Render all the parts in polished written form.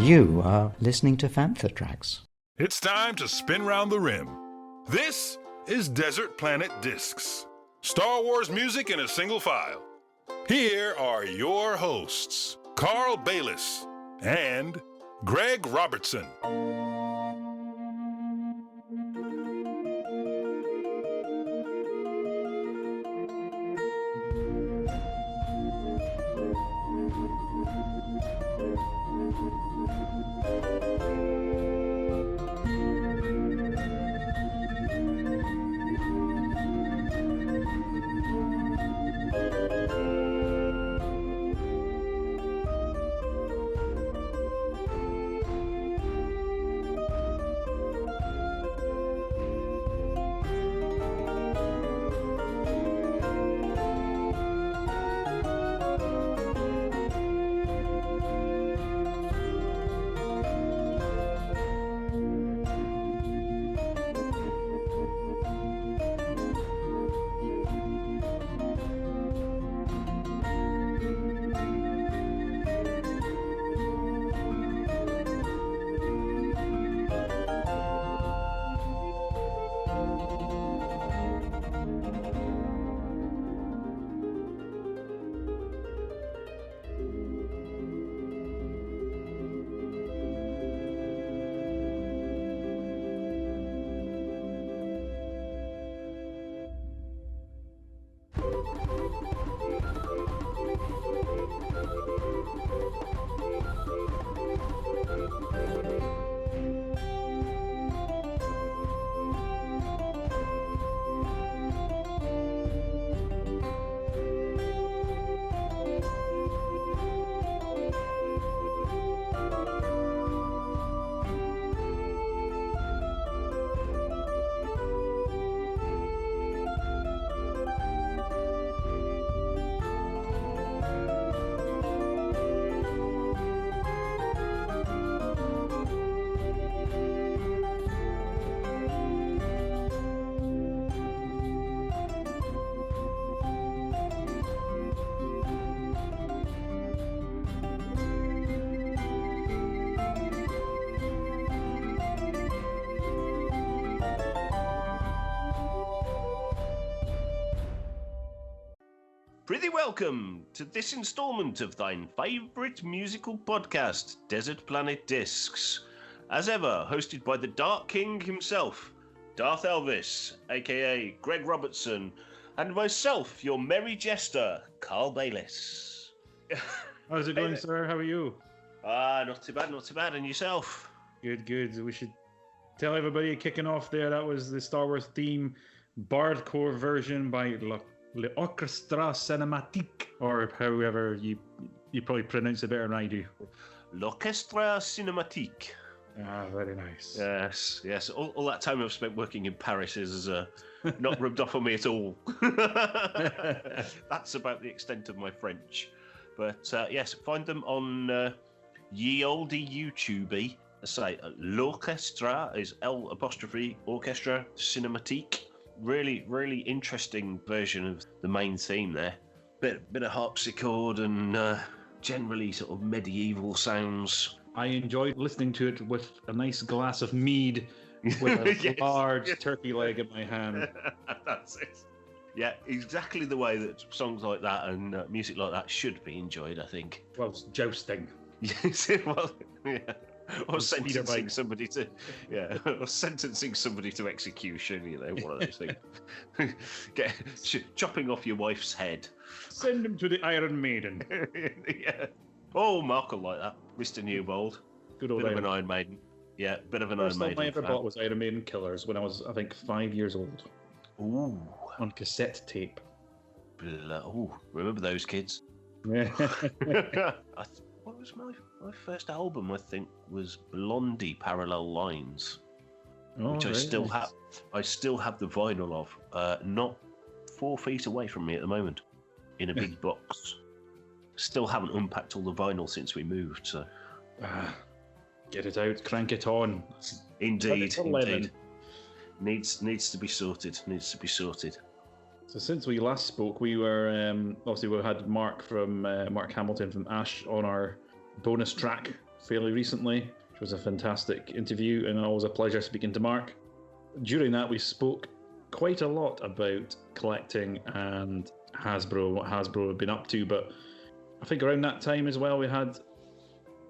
You are listening to Fantha Tracks. It's time to spin round the rim. This is Desert Planet Discs. Star Wars music in a single file. Here are your hosts, Carl Bayless and Greg Robertson. Prithee welcome to this instalment of thine favourite musical podcast, Desert Planet Discs. As ever, hosted by the Dark King himself, Darth Elvis, aka Greg Robertson, and myself, your merry jester, Carl Bayless. How's it going, sir? How are you? Not too bad. And yourself? Good. We should tell everybody kicking off there, that was the Star Wars theme, Bardcore version by L'Orchestra Cinematique, or however you probably pronounce it better than I do. L'Orchestra Cinematique. Ah, very nice. Yes. All that time I've spent working in Paris is not rubbed off on me at all. That's about the extent of my French. But yes, find them on ye olde YouTube. I say L'Orchestra is L'Orchestra Cinematique. Really interesting version of the main theme there. Bit of harpsichord and generally sort of medieval sounds. I enjoyed listening to it with a nice glass of mead with a large turkey leg in my hand. That's it. Yeah, exactly the way that songs like that and music like that should be enjoyed, I think. Well, it's jousting. Yes, well, yeah. Or sentencing somebody to, or sentencing somebody to execution. One of those things. Chopping off your wife's head. Send him to the Iron Maiden. Yeah. Oh, Mark will like that, Mr. Newbold. Good old bit of an Iron Maiden. Yeah, bit of an Iron Maiden. The first song I ever bought was Iron Maiden Killers when I was, I think, 5 years old. Ooh. On cassette tape. Oh, remember those kids? Yeah. What was my first album? I think was Blondie Parallel Lines, which I still have. I still have the vinyl of. Not 4 feet away from me at the moment, in a big box. Still haven't unpacked all the vinyl since we moved. So, get it out, crank it on. Indeed. Needs to be sorted. So since we last spoke, we were obviously we had Mark from Mark Hamilton from Ash on our bonus track fairly recently, which was a fantastic interview and always a pleasure speaking to Mark. During that, we spoke quite a lot about collecting and Hasbro, what Hasbro had been up to, but I think around that time as well, we had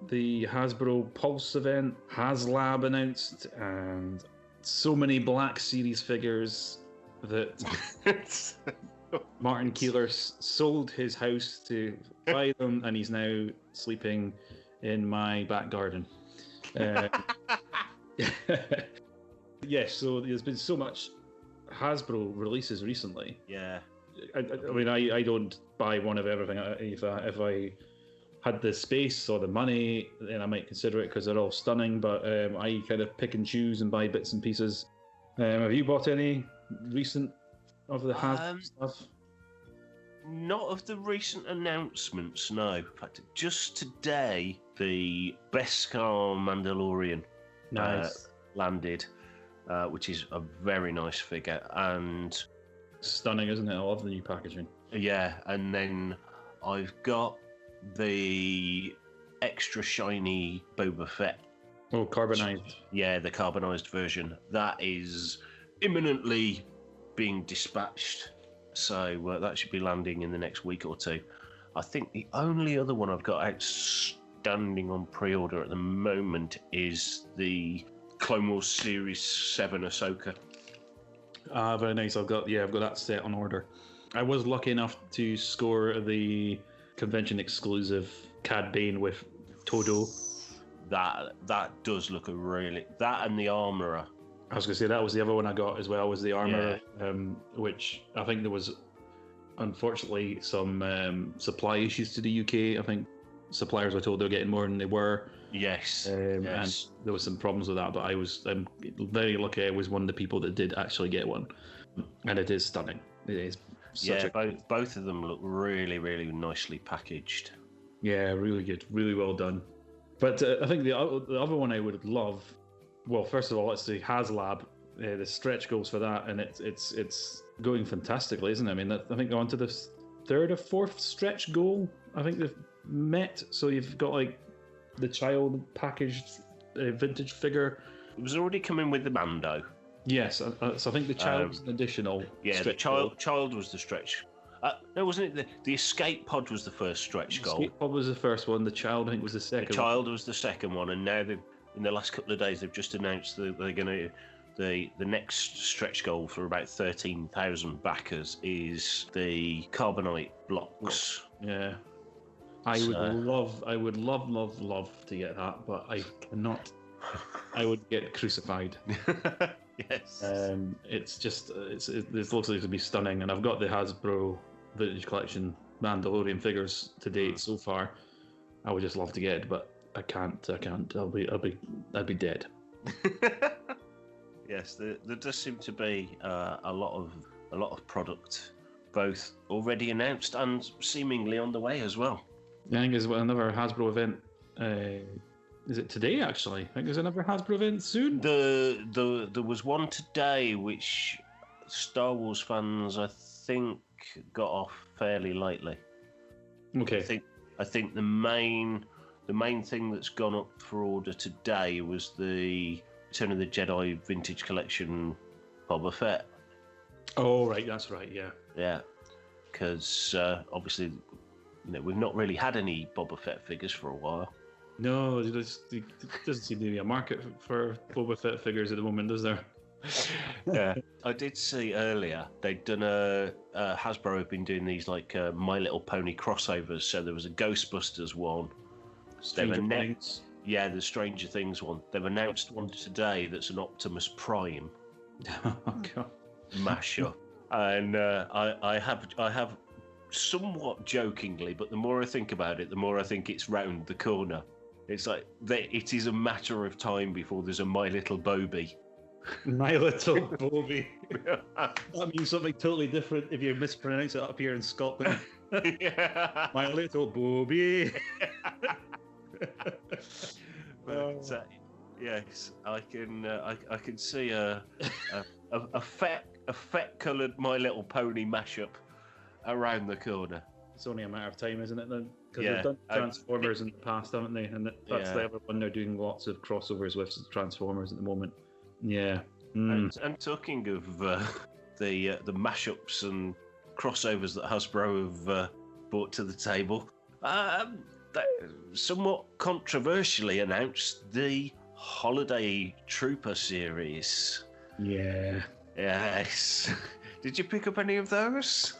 the Hasbro Pulse event, HasLab announced, and so many Black Series figures that Martin Keeler sold his house to buy them, and he's now sleeping in my back garden. Yes, so there's been so much Hasbro releases recently. Yeah. I mean, I don't buy one of everything. If I had the space or the money, then I might consider it because they're all stunning. But I kind of pick and choose and buy bits and pieces. Have you bought any recent of the Hasbro stuff? Not of the recent announcements, no. In fact, just today, the Beskar Mandalorian landed, which is a very nice figure. And stunning, isn't it? I love the new packaging. Yeah, and then I've got the extra shiny Boba Fett. Oh, carbonized. Yeah, the carbonized version. That is imminently being dispatched. So that should be landing in the next week or two. I think the only other one I've got outstanding on pre-order at the moment is the Clone Wars Series 7 Ahsoka. Very nice. I've got that set on order. I was lucky enough to score the convention exclusive Cad Bane with Todo. That does look that and the Armorer. I was going to say that was the other one I got as well, was the Armorer, which I think there was unfortunately some supply issues to the UK. I think suppliers were told they were getting more than they were. Yes. And there was some problems with that, but I'm very lucky I was one of the people that did actually get one. And it is stunning. It is both of them look really, really nicely packaged. Yeah, really good. Really well done. But I think the other one I would love, well, first of all, it's the HasLab, the stretch goals for that, and it's going fantastically, isn't it? I mean, I think they're on to the third or fourth stretch goal. I think they've met. So you've got like the child packaged vintage figure. It was already coming with the Mando. Yes, so I think the child was an additional. Yeah, the child was the stretch. No, wasn't it? The escape pod was the first stretch goal. Escape pod was the first one. The child, I think, was the second. The child was the second one, and now in the last couple of days they've just announced that they're going to. The next stretch goal for about 13,000 backers is the carbonite blocks. Yeah. I would love to get that, but I cannot. I would get crucified. Yes. It looks like to be stunning, and I've got the Hasbro Vintage Collection Mandalorian figures to date so far. I would just love to get it, but I can't. I'd be dead. Yes, there does seem to be a lot of product, both already announced and seemingly on the way as well. I think there's another Hasbro event. Is it today, actually? I think there's another Hasbro event soon. There was one today, which Star Wars fans, I think, got off fairly lightly. Okay. I think the main thing that's gone up for order today was the Return of the Jedi Vintage Collection Boba Fett. Oh, right, that's right, yeah. Yeah, because obviously, we've not really had any Boba Fett figures for a while. No, there doesn't seem to be a market for Boba Fett figures at the moment, does there? Yeah, I did see earlier they'd done Hasbro have been doing these like My Little Pony crossovers. So there was a Ghostbusters one. Yeah, the Stranger Things one. They've announced one today that's an Optimus Prime Oh God. mashup, and I have somewhat jokingly, but the more I think about it, the more I think it's round the corner. It's like it is a matter of time before there's a My Little Bobby. My Little Bobby. That means something totally different if you mispronounce it up here in Scotland. Yeah. My Little Bobby. But, yes, I can see a fett coloured My Little Pony mashup around the corner. It's only a matter of time, isn't it? Then Because they've done Transformers in the past, haven't they? And that's the other one they're doing lots of crossovers with Transformers at the moment. Yeah. And talking of the mashups and crossovers that Hasbro have brought to the table, they somewhat controversially announced the Holiday Trooper series. Yeah. Yes. Did you pick up any of those?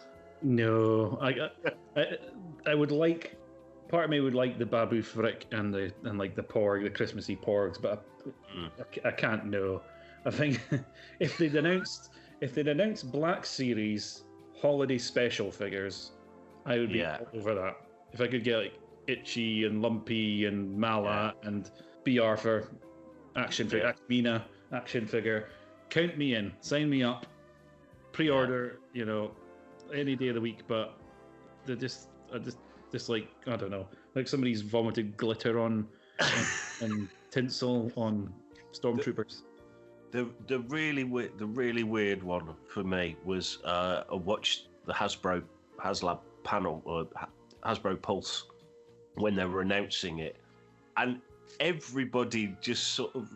No. I would like. Part of me would like the Babu Frick and the Porg, the Christmassy Porgs, but I can't know. I think if they'd announced Black Series Holiday Special figures, I would be all over that. If I could get like Itchy and Lumpy and Mala and B. Arthur action figure, Mina action figure, count me in, sign me up, pre-order, any day of the week. But they're just like, I don't know, like somebody's vomited glitter on and tinsel on Stormtroopers. The really weird one for me was I watched the HasLab panel or Hasbro Pulse when they were announcing it, and everybody just sort of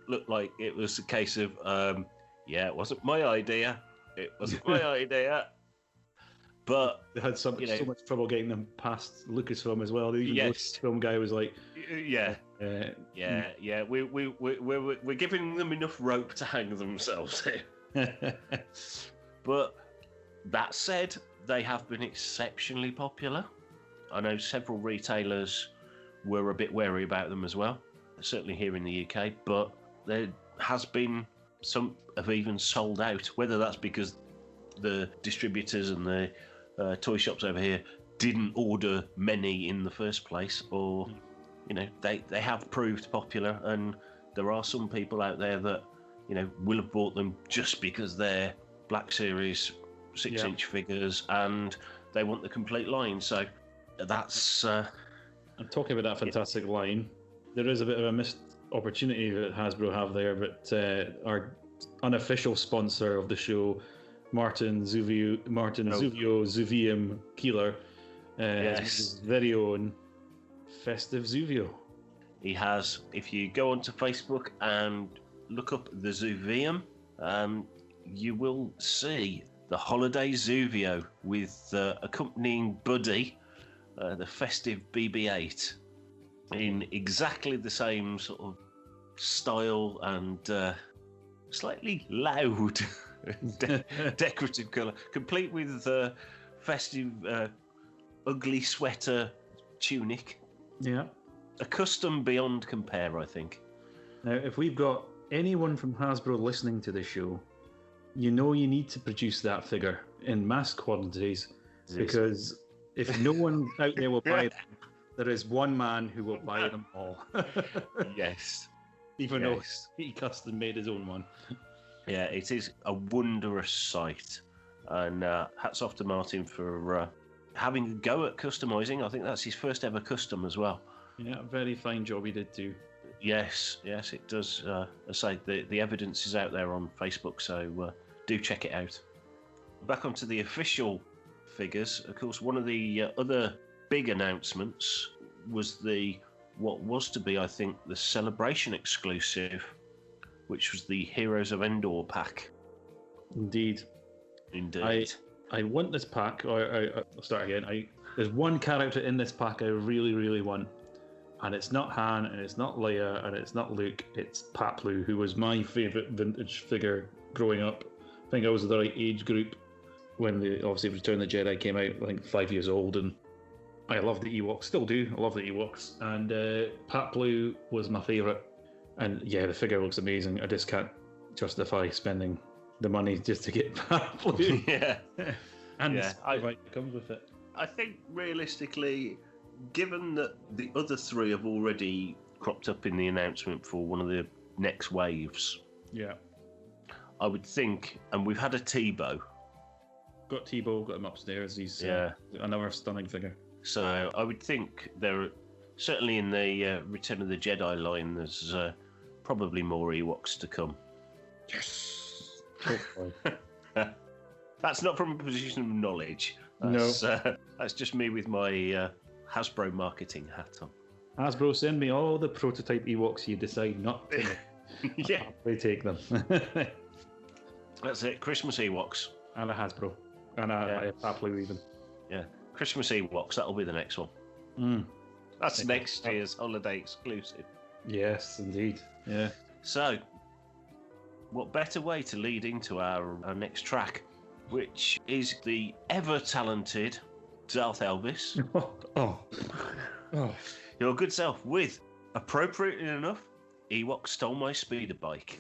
looked like it was a case of it wasn't my idea. It wasn't my idea. But they had so much trouble getting them past Lucasfilm as well. The Lucasfilm guy was like, we're giving them enough rope to hang themselves here. But that said, they have been exceptionally popular. I know several retailers were a bit wary about them as well, certainly here in the UK. But there has been some have even sold out. Whether that's because the distributors and the toy shops over here didn't order many in the first place, or they have proved popular, and there are some people out there that will have bought them just because they're Black Series 6-inch figures and they want the complete line. So that's I'm talking about that fantastic line. There is a bit of a missed opportunity that Hasbro have there, but our unofficial sponsor of the show, Martin Zuvio Zuvium Keeler, his very own festive Zuvio. He has. If you go onto Facebook and look up the Zuvium, you will see the holiday Zuvio with accompanying buddy, the festive BB-8, in exactly the same sort of style and slightly loud decorative colour, complete with festive ugly sweater tunic. Yeah. A custom beyond compare, I think. Now, if we've got anyone from Hasbro listening to the show, you need to produce that figure in mass quantities, because if no one out there will buy them, there is one man who will buy them all. Yes. Even though he custom made his own one. Yeah, it is a wondrous sight. And hats off to Martin for having a go at customising. I think that's his first ever custom as well. Yeah, very fine job he did too. Yes, it does. I say the evidence is out there on Facebook, so do check it out. Back onto the official figures. Of course, one of the other big announcements was what was to be, I think, the Celebration exclusive, which was the Heroes of Endor pack. Indeed. I want this pack. I'll start again. There's one character in this pack I really, really want. And it's not Han, and it's not Leia, and it's not Luke. It's Paploo, who was my favourite vintage figure growing up. I think I was the right age group when obviously Return of the Jedi came out. I think 5 years old, and I love the Ewoks. Still do. I love the Ewoks. And Paploo was my favourite. And yeah, the figure looks amazing. I just can't justify spending the money just to get Paploo. Yeah. And it comes with it. I think realistically, given that the other three have already cropped up in the announcement for one of the next waves, I would think, and we've had a Tebow. Got Tebow, got him upstairs. He's another stunning figure. So I would think there, certainly in the Return of the Jedi line, there's probably more Ewoks to come. Yes. That's not from a position of knowledge. That's just me with my Hasbro marketing hat on. Hasbro, send me all the prototype Ewoks you decide not to make. Yeah. I'll happily take them. That's it. Christmas Ewoks. And a Hasbro. And a happily leaving. Yeah. Christmas Ewoks. That'll be the next one. That's next year's holiday exclusive. Yes, indeed. Yeah. So, what better way to lead into our next track, which is the ever-talented Darth Elvis, Oh. your good self, with, appropriately enough, Ewok Stole My Speeder Bike.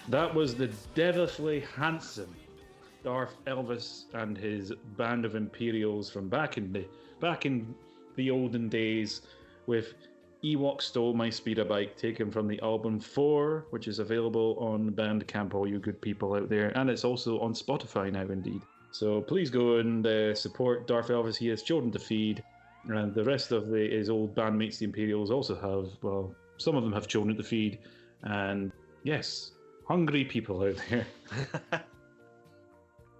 That was the devilishly handsome Darth Elvis and his band of Imperials from back in the olden days, with Ewok Stole My Speeder Bike, taken from the album 4, which is available on Bandcamp, all you good people out there. And it's also on Spotify now, indeed. So please go and support Darth Elvis. He has children to feed. And the rest of his old bandmates, the Imperials, also have, well, some of them have children to feed. And yes, hungry people out there.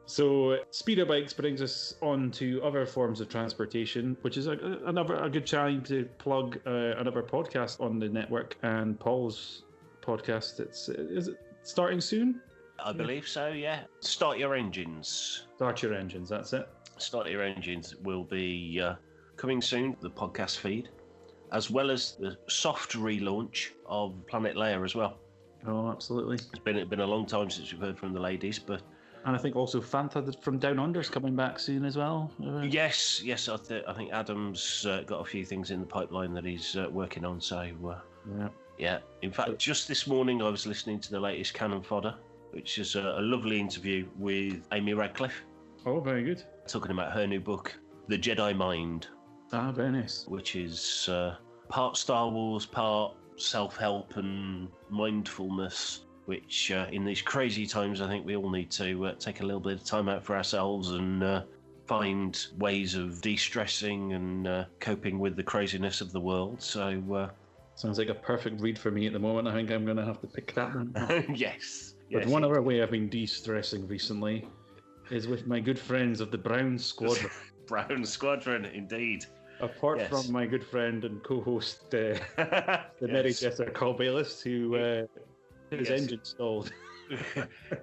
So speeder bikes brings us on to other forms of transportation, which is a good time to plug another podcast on the network, and Paul's podcast. Is it starting soon? I believe so, yeah. Start Your Engines. Start Your Engines, that's it. Start Your Engines will be coming soon, the podcast feed, as well as the soft relaunch of Planet Leia as well. Oh, absolutely. It's been a long time since we've heard from the ladies, but... And I think also Fantha from Down Under is coming back soon as well. Yes. I think Adam's got a few things in the pipeline that he's working on. So yeah. In fact, just this morning I was listening to the latest Cannon Fodder, which is a lovely interview with Amy Radcliffe. Oh, very good. Talking about her new book, The Jedi Mind. Ah, very nice. Which is part Star Wars, part self-help and mindfulness. Which, in these crazy times, I think we all need to take a little bit of time out for ourselves and find ways of de-stressing and coping with the craziness of the world. So, sounds like a perfect read for me at the moment. I think I'm going to have to pick that one. Yes. But one other way I've been de-stressing recently is with my good friends of the Brown Squadron. Brown Squadron, indeed. Apart from my good friend and co-host, the Merry Jester Carl Bayliss, who... his engine stalled.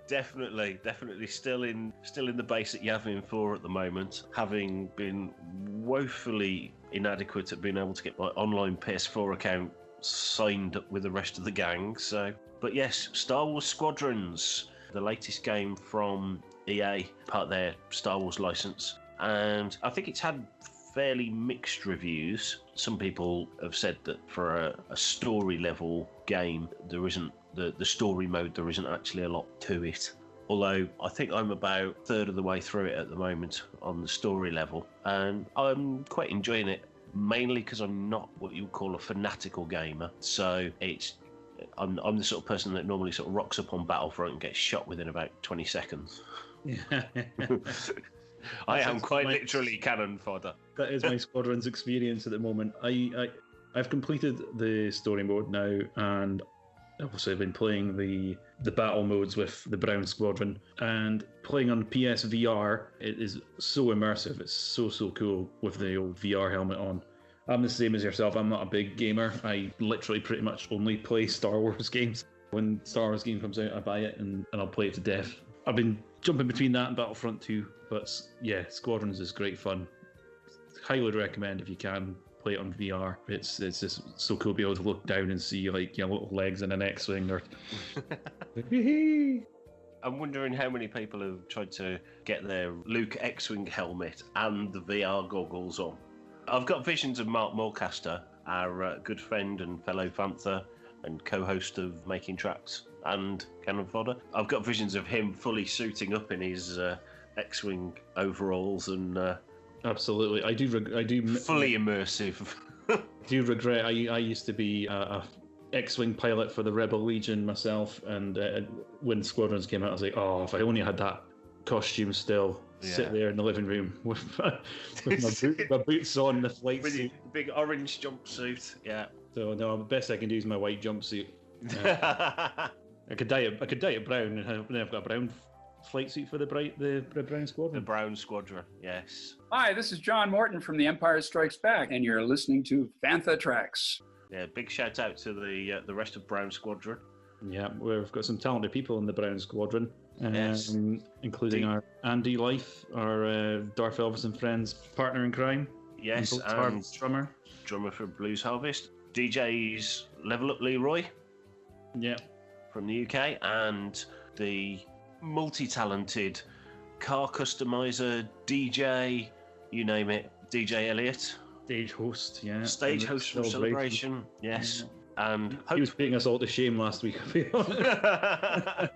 Definitely still in the base at Yavin 4 at the moment, having been woefully inadequate at being able to get my online PS4 account signed up with the rest of the gang. So, but yes, Star Wars Squadrons, the latest game from EA, part of their Star Wars license, and I think it's had fairly mixed reviews. Some people have said that for a story level game, there isn't the story mode, there isn't actually a lot to it. Although I think I'm about a third of the way through it at the moment on the story level, and I'm quite enjoying it, mainly because I'm not what you would call a fanatical gamer. So I'm the sort of person that normally sort of rocks up on Battlefront and gets shot within about 20 seconds. I am quite literally cannon fodder. That is my Squadrons experience at the moment. I've completed the story mode now, and obviously I've been playing the battle modes with the Brown Squadron, and playing on PSVR, it is so immersive. It's so cool with the old VR helmet on. I'm the same as yourself. I'm not a big gamer. I literally pretty much only play Star Wars games. When Star Wars game comes out, I buy it and I'll play it to death. I've been jumping between that and Battlefront 2, but yeah, Squadrons is great fun. Highly would recommend if you can play it on VR. It's just so cool to be able to look down and see like your little legs in an X-wing. Or I'm wondering how many people have tried to get their Luke X-wing helmet and the VR goggles on. I've got visions of Mark Mulcaster, our good friend and fellow Fantha and co-host of Making Tracks and Cannon Fodder. I've got visions of him fully suiting up in his X-wing overalls and absolutely, I do fully immersive. I do regret. I used to be a X-wing pilot for the Rebel Legion myself, and when Squadrons came out, I was like, oh, if I only had that costume still. Yeah. Sit there in the living room with my boots on, the flight suit, the big orange jumpsuit. Yeah. So no, the best I can do is my white jumpsuit. I could dye it brown, and then I've got a brown flight suit for the Brown Squadron. The Brown Squadron, yes. Hi, this is John Morton from The Empire Strikes Back, and you're listening to Fantha Tracks. Yeah, big shout out to the rest of Brown Squadron. Yeah, we've got some talented people in the Brown Squadron, yes. Including our Andy Life, our Darth Elvis and Friends partner in crime. Yes, and drummer for Blues Harvest. DJ's Level Up Leroy. Yeah. From the UK, and the multi-talented car customizer, DJ, you name it, DJ Elliot. Stage host, yeah. Stage host from Celebration, yes. Yeah. And he was putting us all to shame last week, I'll be honest.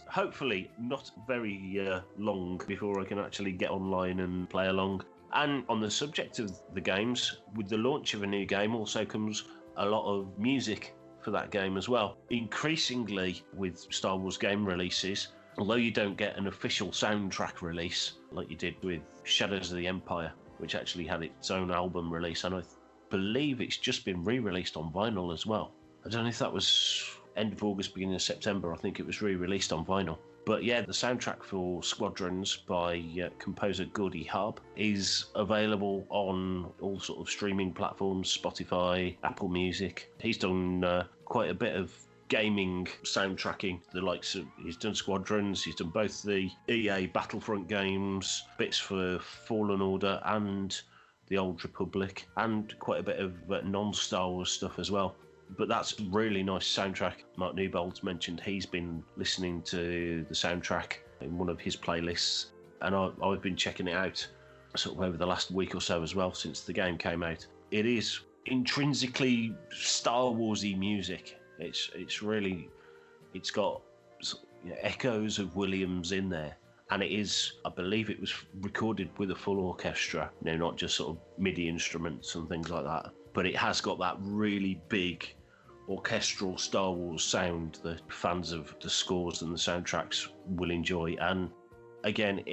Hopefully not very long before I can actually get online and play along. And on the subject of the games, with the launch of a new game also comes a lot of music for that game as well. Increasingly with Star Wars game releases, although you don't get an official soundtrack release like you did with Shadows of the Empire, which actually had its own album release, and I believe it's just been re-released on vinyl as well. I don't know if that was end of August, beginning of September. I think it was re-released on vinyl. But yeah, the soundtrack for Squadrons by composer Gordy Harb is available on all sort of streaming platforms, Spotify, Apple Music. He's done quite a bit of gaming soundtracking, the likes of, he's done Squadrons, he's done both the EA Battlefront games, bits for Fallen Order and the Old Republic, and quite a bit of non-Star Wars stuff as well. But that's really nice soundtrack. Mark Newbold's mentioned he's been listening to the soundtrack in one of his playlists, and I've been checking it out sort of over the last week or so as well, since the game came out. It is intrinsically Star Warsy music. It's really, it's got echoes of Williams in there, and it is, I believe it was recorded with a full orchestra, not just sort of MIDI instruments and things like that. But it has got that really big orchestral Star Wars sound that fans of the scores and the soundtracks will enjoy. And again,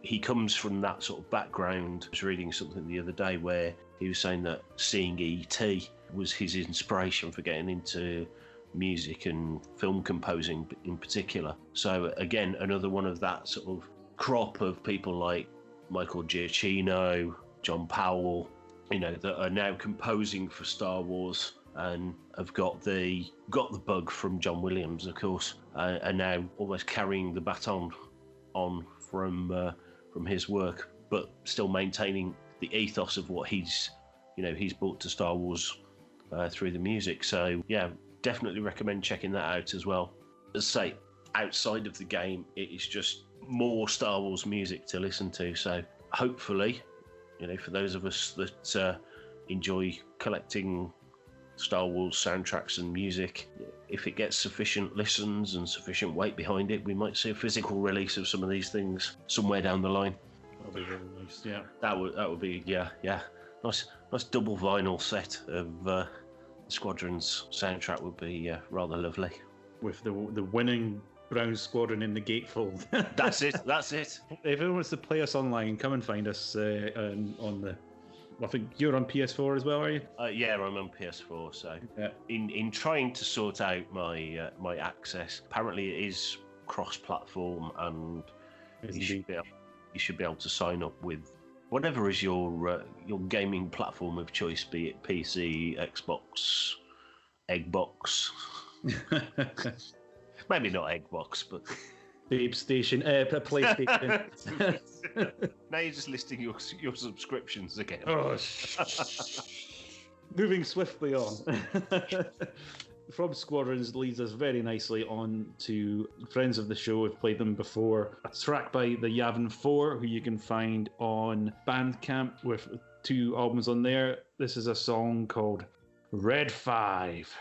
he comes from that sort of background. I was reading something the other day where he was saying that seeing E.T. was his inspiration for getting into music and film composing in particular. So again, another one of that sort of crop of people like Michael Giacchino, John Powell, that are now composing for Star Wars and have got the bug from John Williams, of course, and now almost carrying the baton on from his work, but still maintaining the ethos of what he's brought to Star Wars through the music. So yeah, definitely recommend checking that out as well. As I say, outside of the game, it is just more Star Wars music to listen to. So hopefully, for those of us that enjoy collecting Star Wars soundtracks and music, if it gets sufficient listens and sufficient weight behind it, we might see a physical release of some of these things somewhere down the line. That'll be really nice. Yeah, that would be nice double vinyl set of the Squadrons soundtrack would be rather lovely. With the winning Brown Squadron in the gatefold. That's it. If anyone wants to play us online, come and find us on the. I think you're on PS4 as well, are you? Yeah, I'm on PS4. So yeah. In trying to sort out my access, apparently it is cross-platform, and you should be able to sign up with whatever is your gaming platform of choice, be it PC, Xbox, Eggbox. Maybe not Eggbox, but Babe Station, PlayStation. Now you're just listing your subscriptions again. Oh, moving swiftly on. From Squadrons leads us very nicely on to friends of the show who've played them before. A track by the Yavin 4, who you can find on Bandcamp with 2 albums on there. This is a song called Red 5.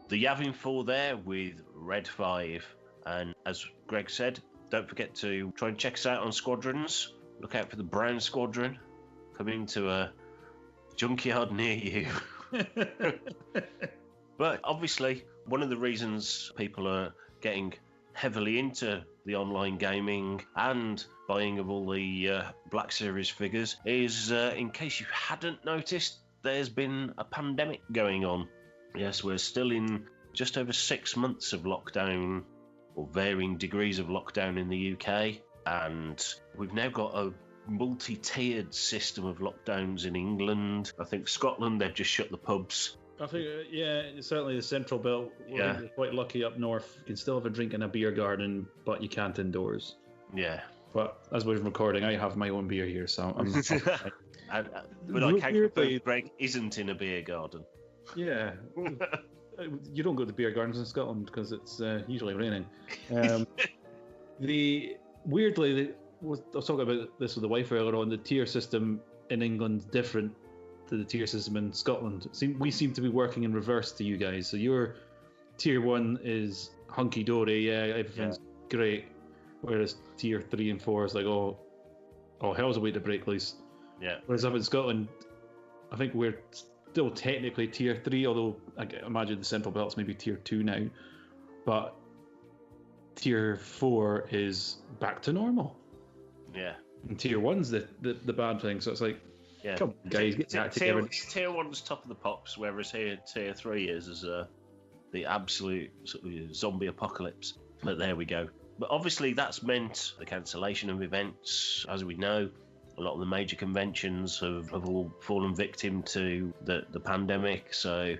The Yavin 4 there with Red 5. And as Greg said, don't forget to try and check us out on Squadrons. Look out for the Brown Squadron coming to a junkyard near you. But obviously, one of the reasons people are getting heavily into the online gaming and buying of all the Black Series figures is, in case you hadn't noticed, there's been a pandemic going on. Yes, we're still in just over 6 months of lockdown, or varying degrees of lockdown in the UK, and we've now got a multi-tiered system of lockdowns in England. I think Scotland, they've just shut the pubs. I think, certainly the Central Belt. Yeah. We're quite lucky up north. You can still have a drink in a beer garden, but you can't indoors. Yeah. But as we're recording, I have my own beer here, so I'm. But I can't confirm Greg isn't in a beer garden. Yeah. You don't go to beer gardens in Scotland because it's usually raining. Weirdly, I was talking about this with the wife earlier on. The tier system in England's different to the tier system in Scotland. We seem to be working in reverse to you guys. So your tier 1 is hunky dory, everything's great, whereas tier 3 and 4 is like, oh, hell's a way to break loose. Yeah. Whereas up in Scotland, I think we're still technically tier 3, although I imagine the Central Belt's maybe tier 2 now. But tier 4 is back to normal. Yeah. And tier 1's the bad thing. So it's like, come on, guys, get that together. Tier 1's top of the pops, whereas here tier 3 is the absolute sort of zombie apocalypse. But there we go. But obviously that's meant the cancellation of events, as we know. A lot of the major conventions have all fallen victim to the pandemic. So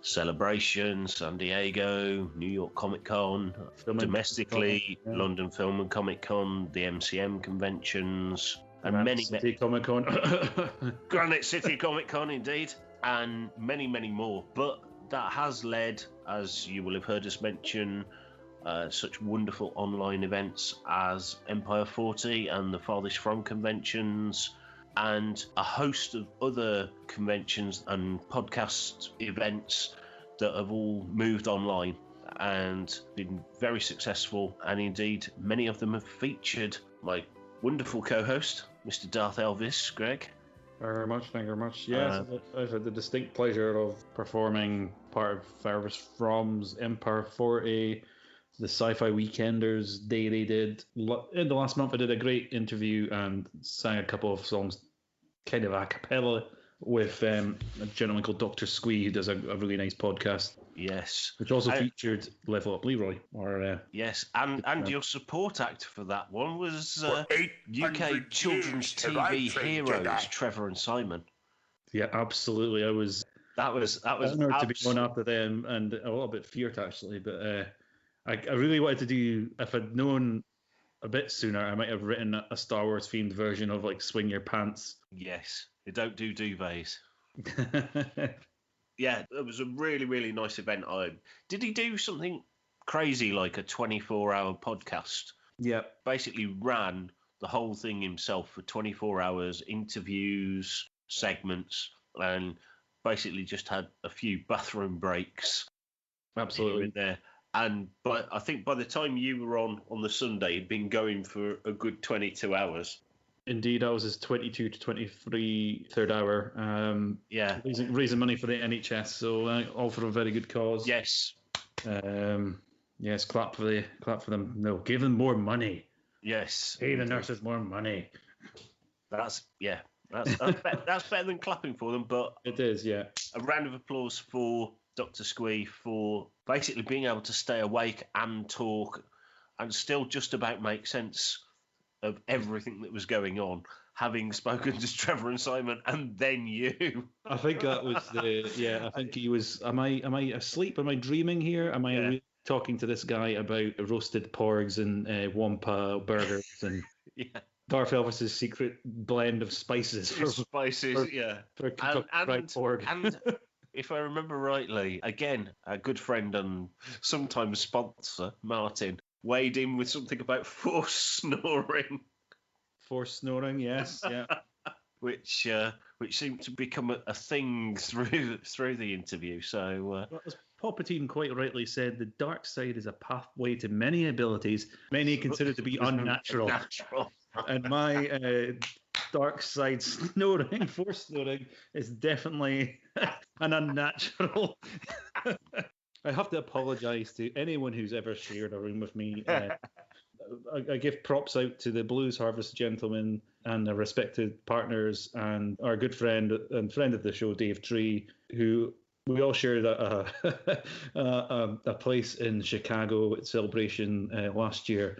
Celebration, San Diego, New York Comic Con, domestically, London Film and Comic Con, the MCM conventions, and Granite City Comic Con. Granite City Comic Con, indeed, and many, many more. But that has led, as you will have heard us mention, such wonderful online events as Empire 40 and the Farthest From conventions, and a host of other conventions and podcast events that have all moved online and been very successful. And indeed, many of them have featured my wonderful co-host, Mr. Darth Elvis, Greg. Thank you very much. Yes, I've had the distinct pleasure of performing part of Farthest From's Empire 40, the Sci-Fi Weekenders day they did. In the last month, I did a great interview and sang a couple of songs kind of a cappella with a gentleman called Dr. Squee, who does a really nice podcast. Yes. Which also featured Level Up Leroy. Yes, and your support act for that one was UK children's TV heroes, Trevor and Simon. Yeah, absolutely. That was honored to be one after them, and a little bit feared actually, but I really wanted to do, if I'd known a bit sooner, I might have written a Star Wars themed version of like Swing Your Pants. Yes, they don't do duvets. Yeah, it was a really, really nice event. Did he do something crazy like a 24-hour podcast? Yeah. Basically ran the whole thing himself for 24 hours, interviews, segments, and basically just had a few bathroom breaks. Absolutely. In there. But I think by the time you were on the Sunday, he'd been going for a good 22 hours. Indeed, that was his 22 to 23 third hour. Yeah. Raising money for the NHS, so all for a very good cause. Yes. Yes, clap for them. No, give them more money. Yes. Pay the nurses more money. That's better than clapping for them, but it is, yeah. A round of applause for Dr. Squee for basically being able to stay awake and talk and still just about make sense of everything that was going on, having spoken to Trevor and Simon and then you. I think that was I think he was, am I asleep? Am I dreaming here? Am I really talking to this guy about roasted porgs and Wampa burgers and Darth Elvis's secret blend of spices? For porg. And if I remember rightly, again, a good friend and sometimes sponsor, Martin, weighed in with something about forced snoring. Forced snoring, yes, yeah. which seemed to become a thing through the interview. So, Well, as Palpatine quite rightly said, the dark side is a pathway to many abilities, many consider to be unnatural. And my dark side snoring, force snoring, is definitely an unnatural. I have to apologise to anyone who's ever shared a room with me. I give props out to the Blues Harvest gentlemen and their respected partners and our good friend and friend of the show, Dave Tree, who we all shared a place in Chicago at Celebration last year,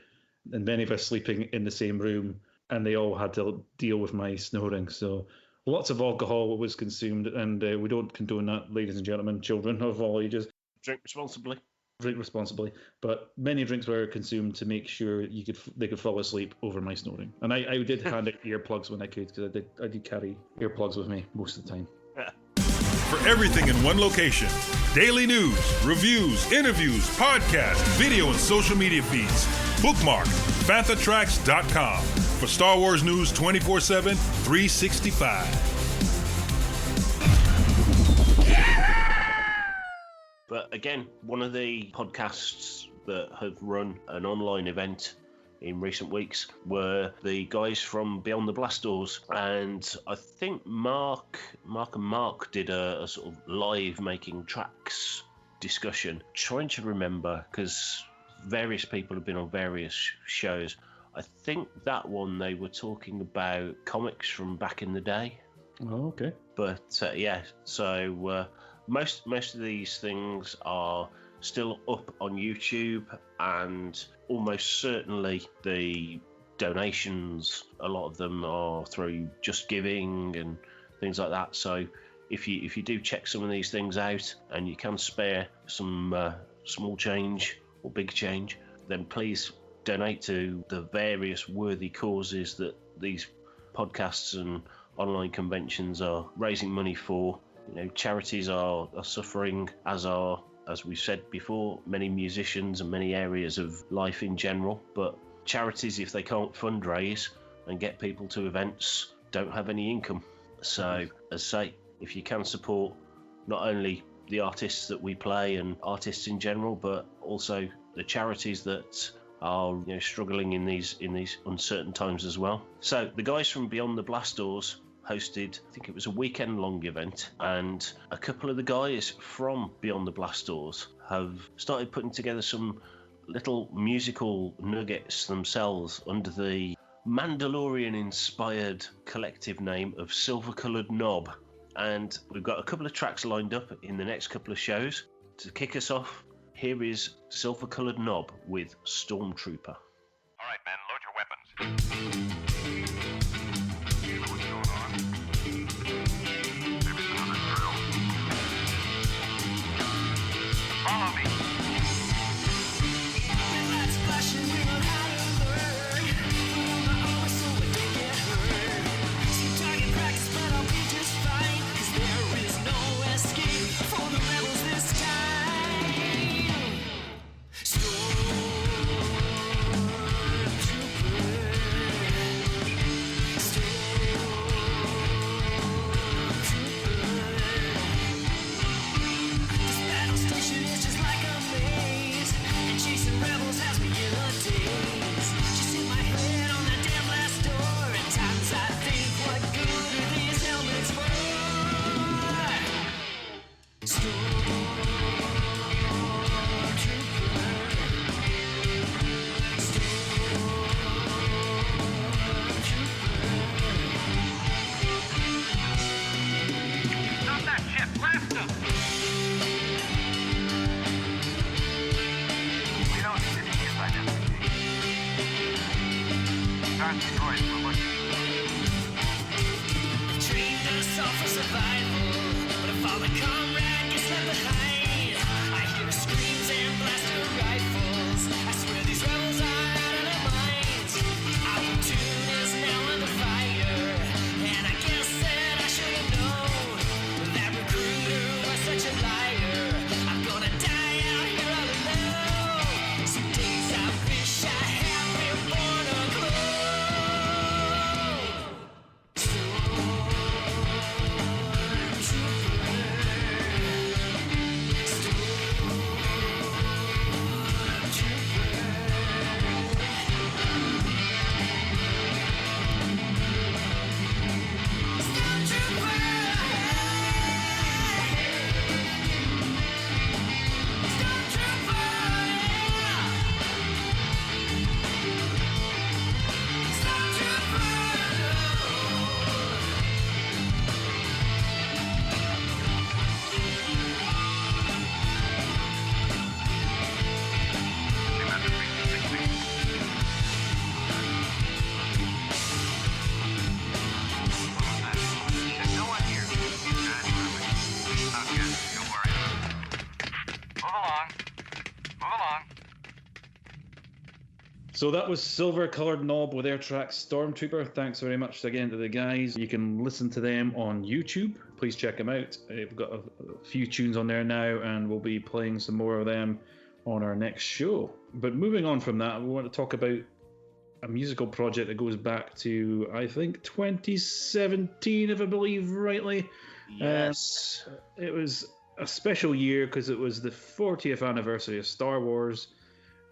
and many of us sleeping in the same room, and they all had to deal with my snoring. So lots of alcohol was consumed, and we don't condone that, ladies and gentlemen, children of all ages. Drink responsibly. Drink responsibly, but many drinks were consumed to make sure they could fall asleep over my snoring. And I did hand out earplugs when I could, because I did carry earplugs with me most of the time. For everything in one location, daily news, reviews, interviews, podcasts, video, and social media feeds, bookmark FanthaTracks.com for Star Wars news 24/7, 365. But again, one of the podcasts that have run an online event in recent weeks were the guys from Beyond the Blast Doors, and I think Mark and Mark did a sort of live making tracks discussion. Trying to remember, because various people have been on various shows. I think that one they were talking about comics from back in the day. Oh, okay. But yeah, so most of these things are still up on YouTube, and almost certainly the donations, a lot of them are through Just Giving and things like that. So if you do check some of these things out and you can spare some small change or big change, then please donate to the various worthy causes that these podcasts and online conventions are raising money for. You know, charities are suffering, as we've said before, many musicians and many areas of life in general. But charities, if they can't fundraise and get people to events, don't have any income. So, as I say, if you can support not only the artists that we play and artists in general, but also the charities that are struggling in these uncertain times as well. So the guys from Beyond the Blast Doors hosted, I think it was a weekend-long event, and a couple of the guys from Beyond the Blast Doors have started putting together some little musical nuggets themselves under the Mandalorian-inspired collective name of Silver Coloured Knob. And we've got a couple of tracks lined up in the next couple of shows. To kick us off, here is Silver Coloured Knob with Stormtrooper. All right, men, load your weapons. Follow me. So that was Silver Coloured Knob with their track Stormtrooper. Thanks very much again to the guys. You can listen to them on YouTube. Please check them out. We've got a few tunes on there now, and we'll be playing some more of them on our next show. But moving on from that, we want to talk about a musical project that goes back to, I think, 2017, if I believe rightly. Yes. It was a special year because it was the 40th anniversary of Star Wars,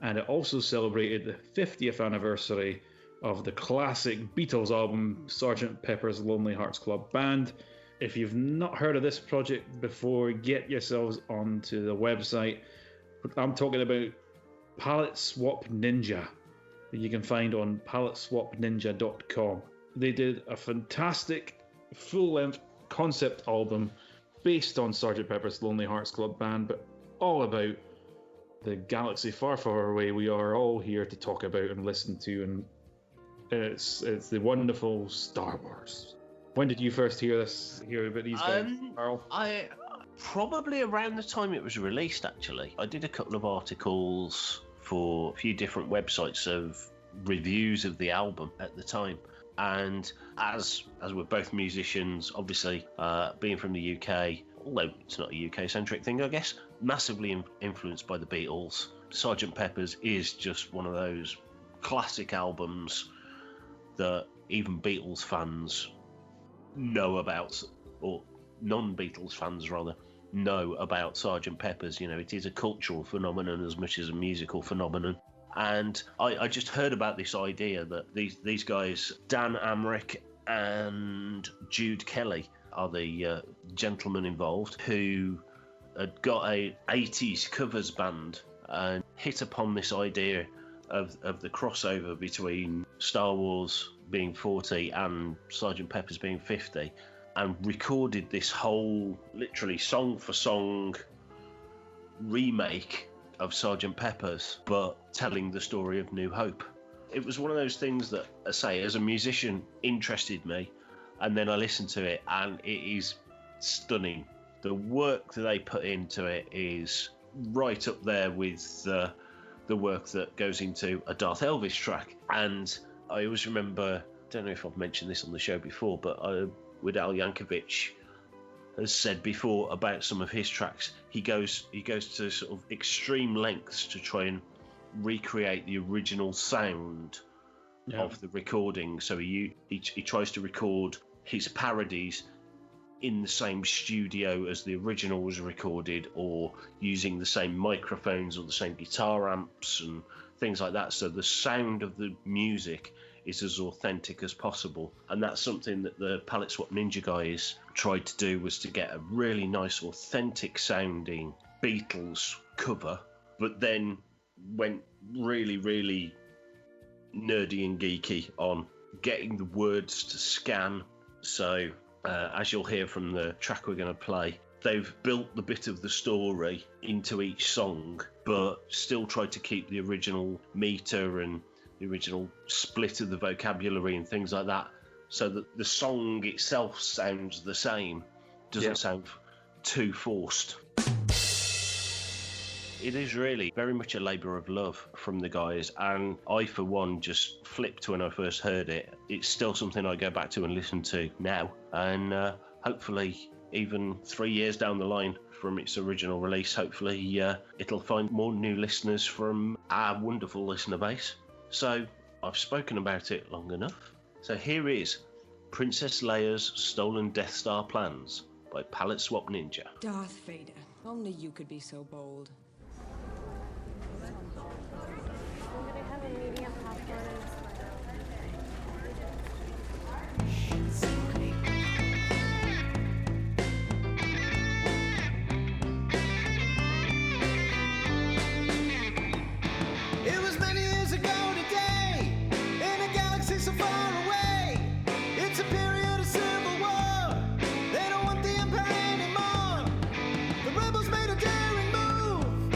and it also celebrated the 50th anniversary of the classic Beatles album, Sgt. Pepper's Lonely Hearts Club Band. If you've not heard of this project before, get yourselves onto the website. I'm talking about Pallette Swap Ninja, that you can find on palletteswapninja.com. They did a fantastic full-length concept album based on Sgt. Pepper's Lonely Hearts Club Band, but all about the galaxy far, far away we are all here to talk about and listen to, and it's the wonderful Star Wars. When did you first hear about these guys, Carl? I probably around the time it was released, actually. I did a couple of articles for a few different websites of reviews of the album at the time. And as we're both musicians, obviously, being from the UK, although it's not a UK-centric thing, I guess, massively influenced by the Beatles. Sgt. Pepper's is just one of those classic albums that even Beatles fans know about, or non-Beatles fans, rather, know about Sgt. Pepper's. You know, it is a cultural phenomenon as much as a musical phenomenon. And I just heard about this idea that these guys, Dan Amrich and Jude Kelly, are the gentlemen involved, who had got a 80s covers band and hit upon this idea of the crossover between Star Wars being 40 and Sgt. Pepper's being 50, and recorded this whole, literally song for song remake of Sgt. Pepper's, but telling the story of New Hope. It was one of those things that, I say, as a musician, interested me, and then I listened to it, and it is stunning. The work that they put into it is right up there with the work that goes into a Darth Elvis track. And I always remember, I don't know if I've mentioned this on the show before, but with Al Yankovic has said before about some of his tracks, he goes to sort of extreme lengths to try and recreate the original sound of the recording. So he tries to record his parodies in the same studio as the original was recorded, or using the same microphones or the same guitar amps and things like that, so the sound of the music is as authentic as possible. And that's something that the Pallette Swap Ninja guys tried to do, was to get a really nice authentic sounding Beatles cover, but then went really, really nerdy and geeky on getting the words to scan. So as you'll hear from the track we're going to play, they've built the bit of the story into each song, but still tried to keep the original meter and the original split of the vocabulary and things like that, so that the song itself sounds the same, doesn't sound too forced. It is really very much a labour of love from the guys, and I, for one, just flipped when I first heard it. It's still something I go back to and listen to now, and hopefully even 3 years down the line from its original release, hopefully it'll find more new listeners from our wonderful listener base. So I've spoken about it long enough. So here is Princess Leia's Stolen Death Star Plans by Pallette Swap Ninja. Darth Vader, only you could be so bold. It was many years ago today, in a galaxy so far away. It's a period of civil war. They don't want the Empire anymore. The rebels made a daring move.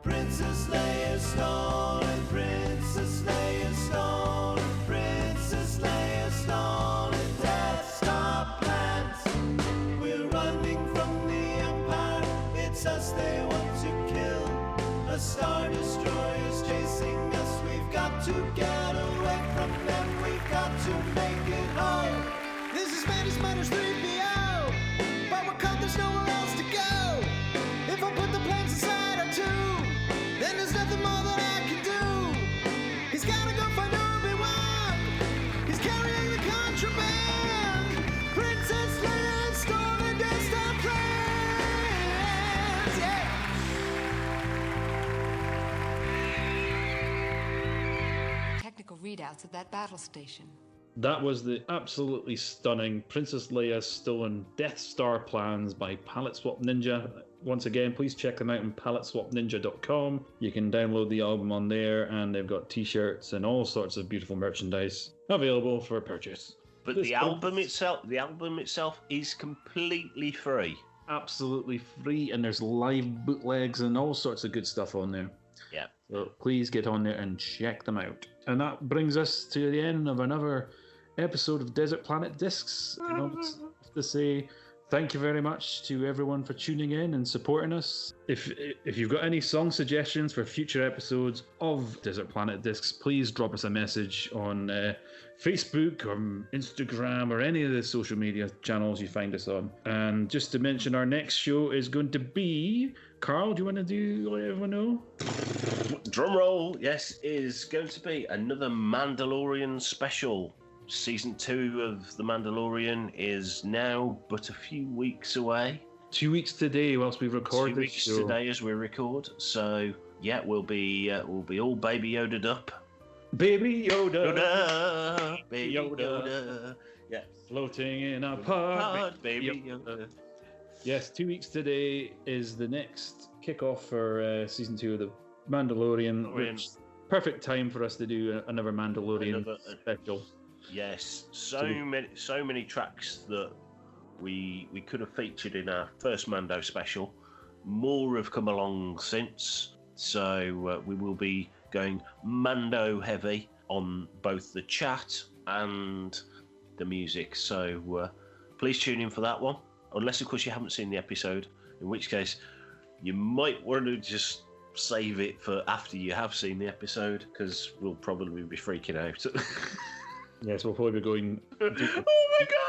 Princess Leia stolen, Princess Leia stolen, Princess Leia stolen. Death Star plans. We're running from the Empire. It's us they want to kill. A Star Destroyer's chasing us. We've got to get away from them. We've got to make it home. This is Spanish Matters 3PO. But we're caught, there's nowhere else to go. If I put the plans aside or two, then there's nothing more that I can do. He's gotta go find Obi-Wan. He's carrying the contraband. Princess Leia stole the Death Star plans. Yeah. Technical readouts of that battle station. That was the absolutely stunning Princess Leia Stolen Death Star Plans by Pallette Swap Ninja. Once again, please check them out on palletteswapninja.com. You can download the album on there, and they've got t-shirts and all sorts of beautiful merchandise available for purchase. But the album itself is completely free. Absolutely free, and there's live bootlegs and all sorts of good stuff on there. Yeah. So please get on there and check them out. And that brings us to the end of another episode of Desert Planet Discs. You know, it's to say thank you very much to everyone for tuning in and supporting us. If you've got any song suggestions for future episodes of Desert Planet Discs, please drop us a message on Facebook or Instagram or any of the social media channels you find us on. And just to mention, our next show is going to be... Carl, do you want to let everyone know? Drum roll, yes, is going to be another Mandalorian special. Season 2 of The Mandalorian is now but a few weeks away. 2 weeks today, whilst we record 2 weeks this show. today as we record. So yeah, we'll be all Baby Yoda'd up. Baby Yoda, Yoda, Baby Yoda. Yeah, floating in a pod. Baby Yoda. Yes, 2 weeks today is the next kickoff for season 2 of The Mandalorian. Which perfect time for us to do another Mandalorian special. Yes, so many tracks that we could have featured in our first Mando special. More have come along since, so we will be going Mando heavy on both the chat and the music. So please tune in for that one, unless of course you haven't seen the episode, in which case you might want to just save it for after you have seen the episode, because we'll probably be freaking out. Yes, we'll probably be going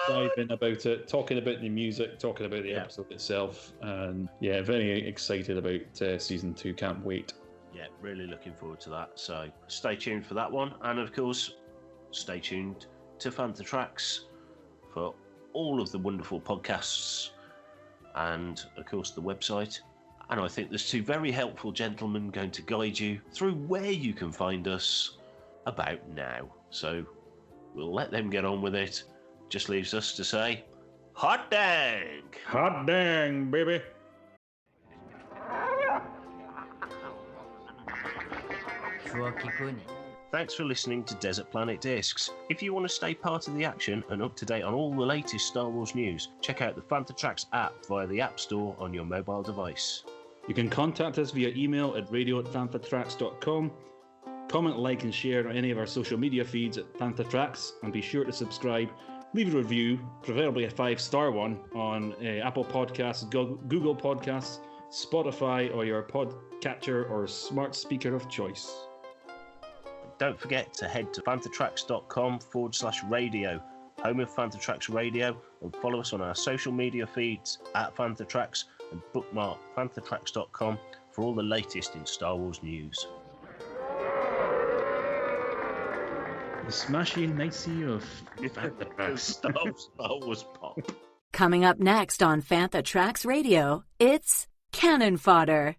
diving about it, talking about the music, talking about the episode itself, and yeah, very excited about season 2. Can't wait. Yeah, really looking forward to that. So stay tuned for that one, and of course, stay tuned to Fantha Tracks for all of the wonderful podcasts, and of course the website. And I think there's two very helpful gentlemen going to guide you through where you can find us about now. So we'll let them get on with it. Just leaves us to say, hot dang! Hot dang, baby! Thanks for listening to Desert Planet Discs. If you want to stay part of the action and up to date on all the latest Star Wars news, check out the Fantha Tracks app via the App Store on your mobile device. You can contact us via email at radio@fanthatracks.com. Comment, like, and share on any of our social media feeds at Fantha Tracks, and be sure to subscribe. Leave a review, preferably a 5-star one, on Apple Podcasts, Google Podcasts, Spotify, or your podcatcher or smart speaker of choice. Don't forget to head to fanthatracks.com/radio, home of Fantha Tracks Radio, and follow us on our social media feeds at Fantha Tracks, and bookmark fanthatracks.com for all the latest in Star Wars news. The smashy nicey of Star Wars pop. Coming up next on Fantha Tracks Radio, it's Cannon Fodder.